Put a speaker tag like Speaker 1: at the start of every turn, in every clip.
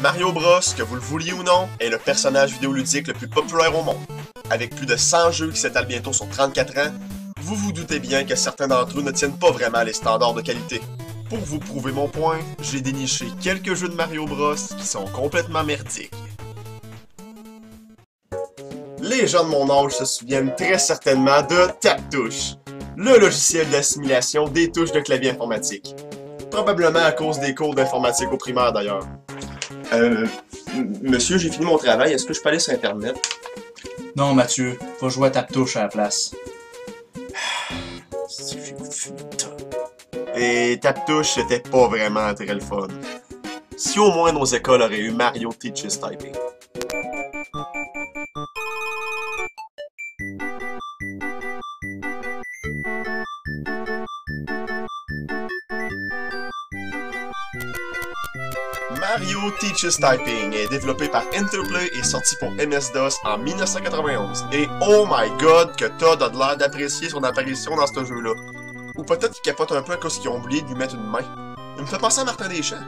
Speaker 1: Mario Bros, que vous le vouliez ou non, est le personnage vidéoludique le plus populaire au monde. Avec plus de 100 jeux qui s'étalent bientôt sur 34 ans, vous vous doutez bien que certains d'entre eux ne tiennent pas vraiment les standards de qualité. Pour vous prouver mon point, j'ai déniché quelques jeux de Mario Bros qui sont complètement merdiques. Les gens de mon âge se souviennent très certainement de Tap-Touche, le logiciel d'assimilation des touches de clavier informatique. Probablement à cause des cours d'informatique au primaire d'ailleurs. Monsieur, j'ai fini mon travail, est-ce que je peux aller sur Internet?
Speaker 2: Non, Mathieu, va jouer à Tap-Touche à la place.
Speaker 1: Et Tap-Touche, c'était pas vraiment très le fun. Si au moins nos écoles auraient eu Mario Teaches Typing. Mario Teaches Typing est développé par Interplay et sorti pour MS-DOS en 1991. Et oh my god que Todd a de l'air d'apprécier son apparition dans ce jeu-là. Ou peut-être qu'il capote un peu à cause qu'ils ont oublié de lui mettre une main. Il me fait penser à Martin Deschamps.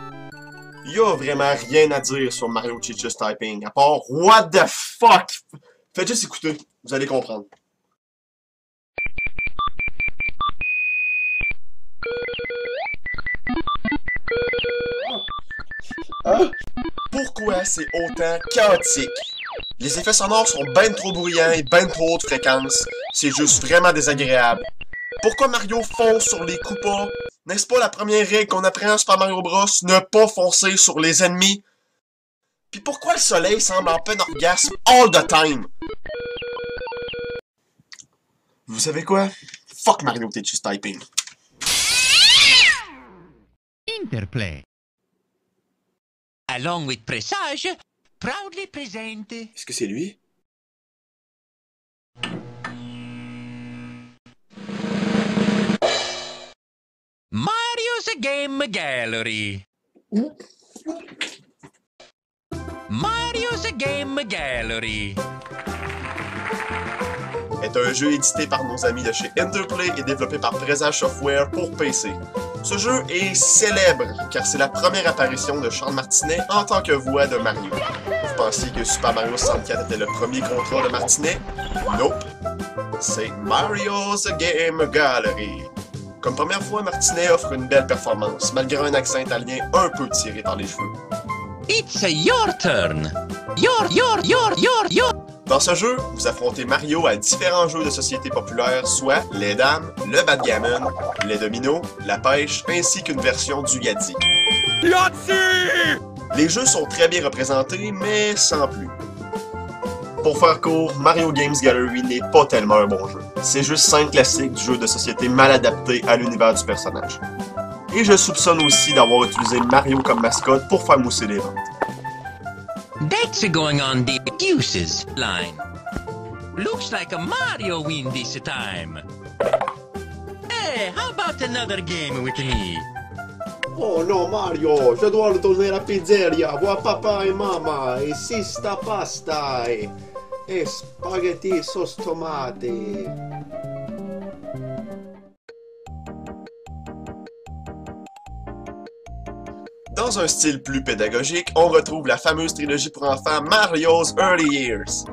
Speaker 1: Y a vraiment rien à dire sur Mario Teaches Typing, à part what the fuck! Faites juste écouter, vous allez comprendre. Pourquoi c'est autant chaotique? Les effets sonores sont ben trop bruyants et ben trop haute fréquence. C'est juste vraiment désagréable. Pourquoi Mario fonce sur les coupas? N'est-ce pas la première règle qu'on apprend à Super Mario Bros? Ne pas foncer sur les ennemis? Puis pourquoi le soleil semble en plein orgasme all the time? Vous savez quoi? Fuck Mario Teaches Typing.
Speaker 3: Interplay. Along with Presage, proudly present.
Speaker 1: Est-ce que c'est lui?
Speaker 3: Mario's Game Gallery. Mario's Game Gallery
Speaker 1: Est un jeu édité par nos amis de chez Interplay et développé par Presage Software pour PC. Ce jeu est célèbre car c'est la première apparition de Charles Martinet en tant que voix de Mario. Vous pensiez que Super Mario 64 était le premier contrat de Martinet? Nope. C'est Mario's Game Gallery. Comme première fois, Martinet offre une belle performance, malgré un accent italien un peu tiré par les cheveux.
Speaker 3: It's your turn. Your.
Speaker 1: Dans ce jeu, vous affrontez Mario à différents jeux de société populaires, soit les dames, le backgammon, les dominos, la pêche, ainsi qu'une version du Yahtzee. Yahtzee! Les jeux sont très bien représentés, mais sans plus. Pour faire court, Mario Games Gallery n'est pas tellement un bon jeu. C'est juste 5 classiques du jeu de société mal adapté à l'univers du personnage. Et je soupçonne aussi d'avoir utilisé Mario comme mascotte pour faire mousser les ventes.
Speaker 3: That's going on the excuses line. Looks like a Mario win this time. Hey, how about another game with me?
Speaker 4: Oh non Mario, je dois retourner à la pizzeria, voir papa et maman, et sista pasta, et spaghetti sauce tomate.
Speaker 1: Dans un style plus pédagogique, on retrouve la fameuse trilogie pour enfants Mario's Early Years.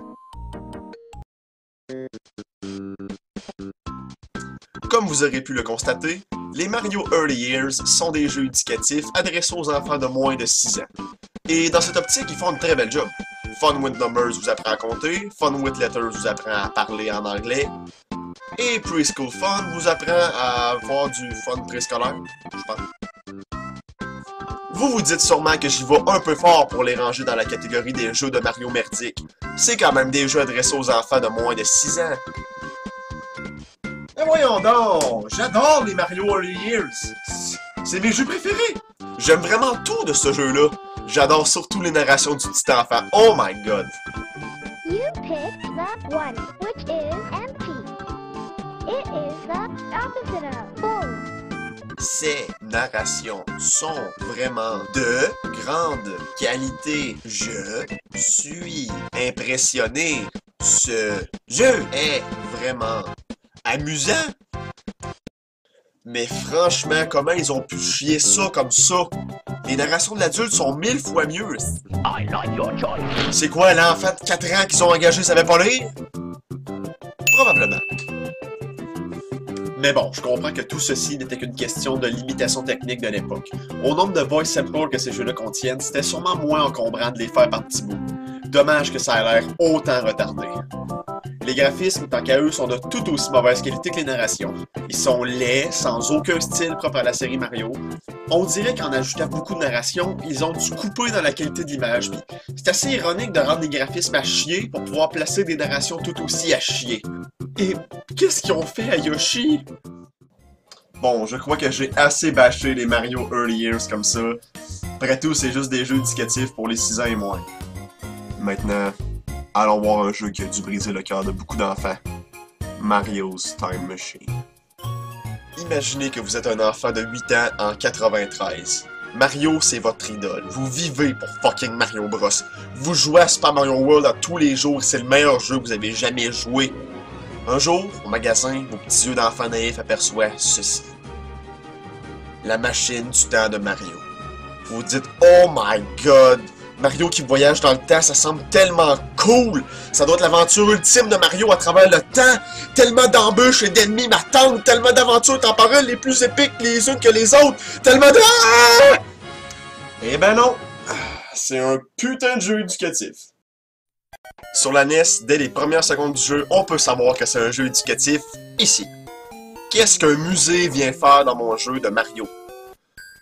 Speaker 1: Comme vous aurez pu le constater, les Mario Early Years sont des jeux éducatifs adressés aux enfants de moins de 6 ans. Et dans cette optique, ils font une très belle job. Fun with Numbers vous apprend à compter, Fun with Letters vous apprend à parler en anglais, et Preschool Fun vous apprend à avoir du fun préscolaire, je pense. Vous vous dites sûrement que j'y vais un peu fort pour les ranger dans la catégorie des jeux de Mario merdiques. C'est quand même des jeux adressés aux enfants de moins de 6 ans. Mais voyons donc! J'adore les Mario Early Years! C'est mes jeux préférés! J'aime vraiment tout de ce jeu-là! J'adore surtout les narrations du petit enfant. Oh my god!
Speaker 5: You picked the one, which is empty. It is the opposite of full.
Speaker 1: Ces narrations sont vraiment de grande qualité. Je suis impressionné. Ce jeu est vraiment amusant. Mais franchement, comment ils ont pu chier ça comme ça? Les narrations de l'adulte sont 1000 fois mieux. C'est quoi, l'enfant de 4 ans qu'ils ont engagé savait pas lire? Probablement. Mais bon, je comprends que tout ceci n'était qu'une question de limitation technique de l'époque. Au nombre de voice samples que ces jeux-là contiennent, c'était sûrement moins encombrant de les faire par petits bouts. Dommage que ça ait l'air autant retardé. Les graphismes, tant qu'à eux, sont de tout aussi mauvaise qualité que les narrations. Ils sont laids, sans aucun style propre à la série Mario. On dirait qu'en ajoutant beaucoup de narration, ils ont dû couper dans la qualité d'image. C'est assez ironique de rendre les graphismes à chier pour pouvoir placer des narrations tout aussi à chier. Et qu'est-ce qu'ils ont fait à Yoshi? Bon, je crois que j'ai assez bâché les Mario Early Years comme ça. Après tout, c'est juste des jeux éducatifs pour les 6 ans et moins. Maintenant, allons voir un jeu qui a dû briser le cœur de beaucoup d'enfants. Mario's Time Machine. Imaginez que vous êtes un enfant de 8 ans en 93. Mario, c'est votre idole. Vous vivez pour fucking Mario Bros. Vous jouez à Super Mario World à tous les jours, c'est le meilleur jeu que vous avez jamais joué. Un jour, au magasin, vos petits yeux d'enfant naïf aperçoivent ceci. La machine du temps de Mario. Vous vous dites, oh my god! Mario qui voyage dans le temps, ça semble tellement cool! Ça doit être l'aventure ultime de Mario à travers le temps! Tellement d'embûches et d'ennemis m'attendent! Tellement d'aventures temporelles les plus épiques les unes que les autres! Tellement de... Ah! Eh ben non! C'est un putain de jeu éducatif. Sur la NES, dès les premières secondes du jeu, on peut savoir que c'est un jeu éducatif ici. Qu'est-ce qu'un musée vient faire dans mon jeu de Mario?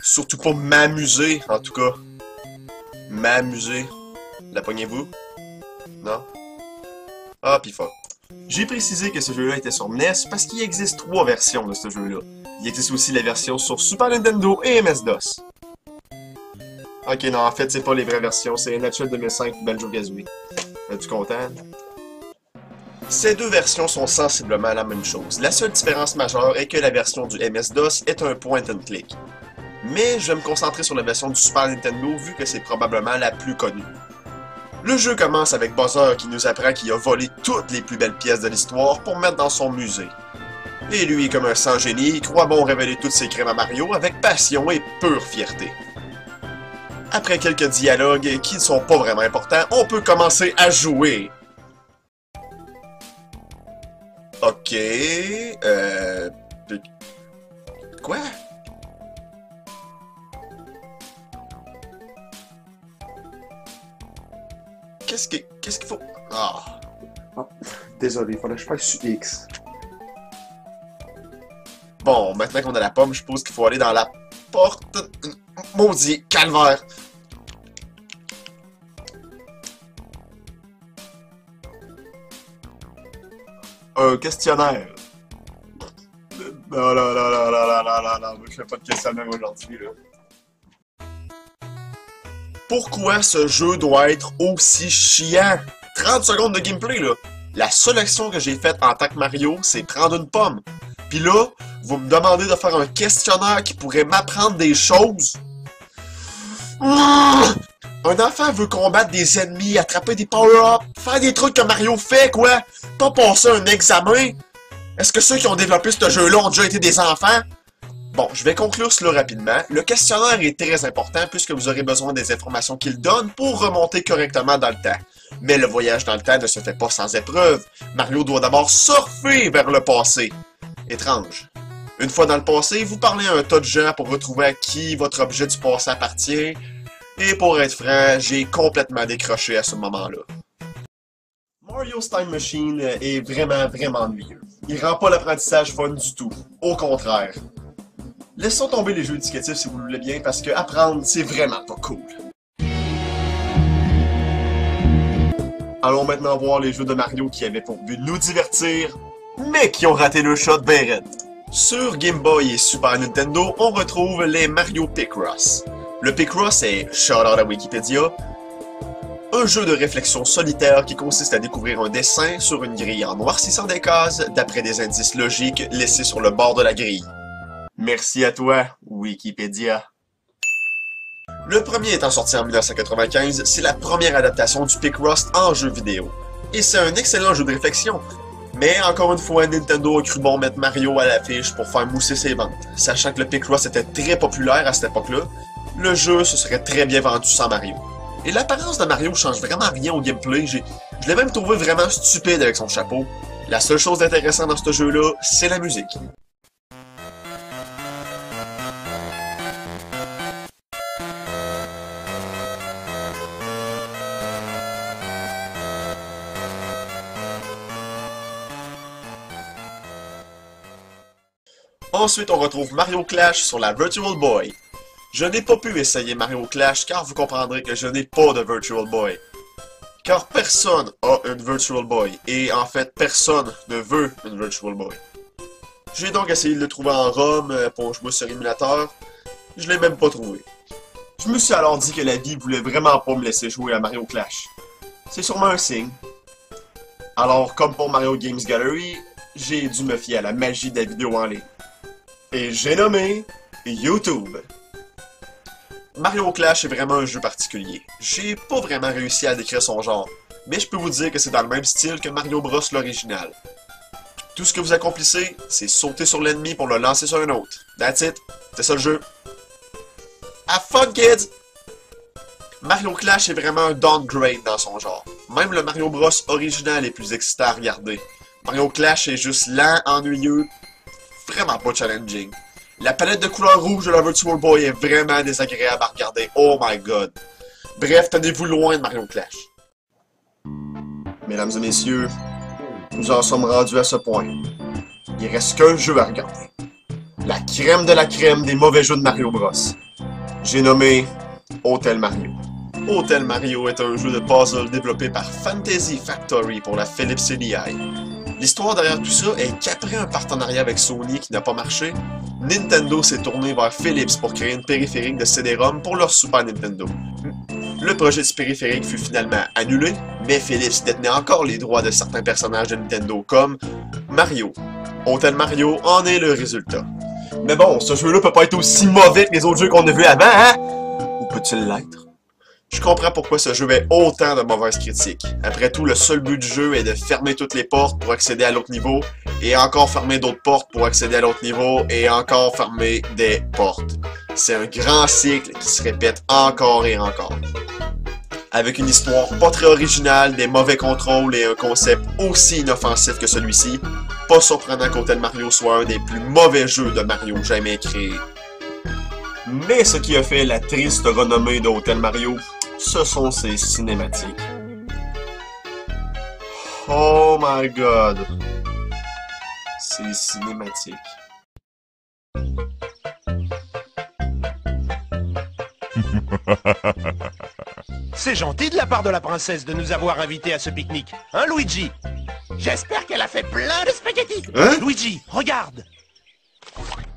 Speaker 1: Surtout pas m'amuser, en tout cas. M'amuser. La pognez-vous? Non? Ah, pis fuck. J'ai précisé que ce jeu-là était sur NES parce qu'il existe 3 versions de ce jeu-là. Il existe aussi la version sur Super Nintendo et MS-DOS. Ok, non, en fait, c'est pas les vraies versions, c'est NHL 2005 et Banjo-Kazooie. Es-tu content? Ces deux versions sont sensiblement la même chose. La seule différence majeure est que la version du MS-DOS est un point and click. Mais je vais me concentrer sur la version du Super Nintendo vu que c'est probablement la plus connue. Le jeu commence avec Bowser qui nous apprend qu'il a volé toutes les plus belles pièces de l'histoire pour mettre dans son musée. Et lui, comme un sang génie, il croit bon révéler toutes ses crimes à Mario avec passion et pure fierté. Après quelques dialogues qui ne sont pas vraiment importants, on peut commencer à jouer. Ok... Quoi? Qu'est-ce qu'il faut... Ah...
Speaker 4: Oh, désolé, il fallait que je fasse sur X.
Speaker 1: Bon, maintenant qu'on a la pomme, je suppose qu'il faut aller dans la porte... Maudit calvaire! Un questionnaire. Non, je fais pas de questionnaire aujourd'hui, là. Pourquoi ce jeu doit être aussi chiant? 30 secondes de gameplay, là. La seule action que j'ai faite en tant que Mario, c'est prendre une pomme. Puis là, vous me demandez de faire un questionnaire qui pourrait m'apprendre des choses? Un enfant veut combattre des ennemis, attraper des power-ups, faire des trucs que Mario fait, quoi! Pas passer un examen! Est-ce que ceux qui ont développé ce jeu-là ont déjà été des enfants? Bon, je vais conclure cela rapidement. Le questionnaire est très important puisque vous aurez besoin des informations qu'il donne pour remonter correctement dans le temps. Mais le voyage dans le temps ne se fait pas sans épreuve. Mario doit d'abord surfer vers le passé. Étrange. Une fois dans le passé, vous parlez à un tas de gens pour retrouver à qui votre objet du passé appartient. Et pour être franc, j'ai complètement décroché à ce moment-là. Mario's Time Machine est vraiment ennuyeux. Il rend pas l'apprentissage fun du tout. Au contraire. Laissons tomber les jeux éducatifs si vous le voulez bien, parce que apprendre, c'est vraiment pas cool. Allons maintenant voir les jeux de Mario qui avaient pour but de nous divertir, mais qui ont raté le shot ben raide. Sur Game Boy et Super Nintendo, on retrouve les Mario Picross. Le Picross est, shout-out à Wikipédia, un jeu de réflexion solitaire qui consiste à découvrir un dessin sur une grille en noircissant des cases d'après des indices logiques laissés sur le bord de la grille. Merci à toi, Wikipédia. Le premier étant sorti en 1995, c'est la première adaptation du Picross en jeu vidéo. Et c'est un excellent jeu de réflexion. Mais encore une fois, Nintendo a cru bon mettre Mario à l'affiche pour faire mousser ses ventes. Sachant que le Picross était très populaire à cette époque-là, le jeu se serait très bien vendu sans Mario. Et l'apparence de Mario change vraiment rien au gameplay, je l'ai même trouvé vraiment stupide avec son chapeau. La seule chose intéressante dans ce jeu-là, c'est la musique. Ensuite, on retrouve Mario Clash sur la Virtual Boy. Je n'ai pas pu essayer Mario Clash car vous comprendrez que je n'ai pas de Virtual Boy. Car personne a une Virtual Boy, et en fait personne ne veut une Virtual Boy. J'ai donc essayé de le trouver en ROM pour jouer sur émulateur, je l'ai même pas trouvé. Je me suis alors dit que la vie voulait vraiment pas me laisser jouer à Mario Clash. C'est sûrement un signe. Alors comme pour Mario Games Gallery, j'ai dû me fier à la magie de la vidéo en ligne. Et j'ai nommé YouTube. Mario Clash est vraiment un jeu particulier. J'ai pas vraiment réussi à décrire son genre, mais je peux vous dire que c'est dans le même style que Mario Bros l'original. Tout ce que vous accomplissez, c'est sauter sur l'ennemi pour le lancer sur un autre. That's it. C'est ça le jeu. Have fun, kids! Mario Clash est vraiment un downgrade dans son genre. Même le Mario Bros original est plus excitant à regarder. Mario Clash est juste lent, ennuyeux, vraiment pas challenging. La palette de couleurs rouge de la Virtual Boy est vraiment désagréable à regarder. Oh my god. Bref, tenez-vous loin de Mario Clash. Mesdames et messieurs, nous en sommes rendus à ce point. Il reste qu'un jeu à regarder. La crème de la crème des mauvais jeux de Mario Bros. J'ai nommé Hotel Mario. Hotel Mario est un jeu de puzzle développé par Fantasy Factory pour la Philips CDI. L'histoire derrière tout ça est qu'après un partenariat avec Sony qui n'a pas marché, Nintendo s'est tourné vers Philips pour créer une périphérique de CD-ROM pour leur Super Nintendo. Le projet du périphérique fut finalement annulé, mais Philips détenait encore les droits de certains personnages de Nintendo comme Mario. Hotel Mario en est le résultat. Mais bon, ce jeu-là peut pas être aussi mauvais que les autres jeux qu'on a vus avant, hein? Ou peut-il l'être? Je comprends pourquoi ce jeu a autant de mauvaises critiques. Après tout, le seul but du jeu est de fermer toutes les portes pour accéder à l'autre niveau, et encore fermer d'autres portes pour accéder à l'autre niveau, et encore fermer des portes. C'est un grand cycle qui se répète encore et encore. Avec une histoire pas très originale, des mauvais contrôles et un concept aussi inoffensif que celui-ci, pas surprenant qu'Hotel Mario soit un des plus mauvais jeux de Mario jamais créés. Mais ce qui a fait la triste renommée de Hotel Mario, ce sont ses cinématiques. Oh my god. Ces cinématiques.
Speaker 6: C'est gentil de la part de la princesse de nous avoir invités à ce pique-nique. Hein, Luigi? J'espère qu'elle a fait plein de spaghettis.
Speaker 1: Hein?
Speaker 6: Luigi, regarde.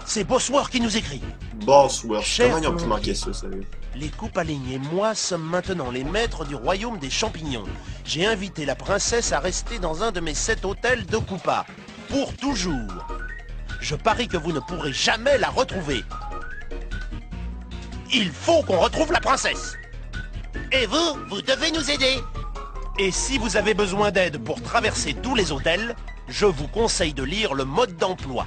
Speaker 6: C'est Bosworth qui nous écrit.
Speaker 1: Bosworth,
Speaker 6: Cher
Speaker 1: comment ils ont pu
Speaker 6: Colombier,
Speaker 1: manquer ça, sérieux?
Speaker 6: Les Koopalignes et moi sommes maintenant les maîtres du royaume des champignons. J'ai invité la princesse à rester dans un de mes 7 hôtels de Koopa. Pour toujours. Je parie que vous ne pourrez jamais la retrouver. Il faut qu'on retrouve la princesse. Et vous devez nous aider. Et si vous avez besoin d'aide pour traverser tous les hôtels, je vous conseille de lire le mode d'emploi.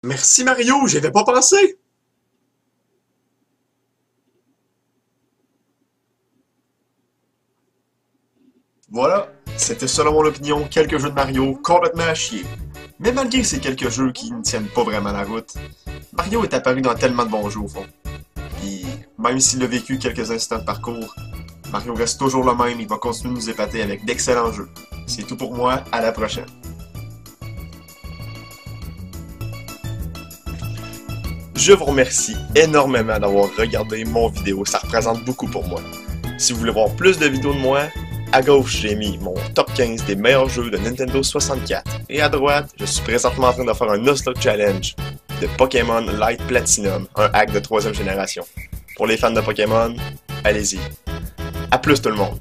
Speaker 1: Merci Mario, j'y avais pas pensé! Voilà, c'était selon mon opinion quelques jeux de Mario complètement à chier. Mais malgré ces quelques jeux qui ne tiennent pas vraiment la route, Mario est apparu dans tellement de bons jeux au fond. Puis, même s'il a vécu quelques instants de parcours, Mario reste toujours le même, il va continuer de nous épater avec d'excellents jeux. C'est tout pour moi, à la prochaine. Je vous remercie énormément d'avoir regardé mon vidéo, ça représente beaucoup pour moi. Si vous voulez voir plus de vidéos de moi, à gauche j'ai mis mon top 15 des meilleurs jeux de Nintendo 64. Et à droite, je suis présentement en train de faire un Nuzlocke Challenge de Pokémon Light Platinum, un hack de 3e génération. Pour les fans de Pokémon, allez-y. À plus tout le monde!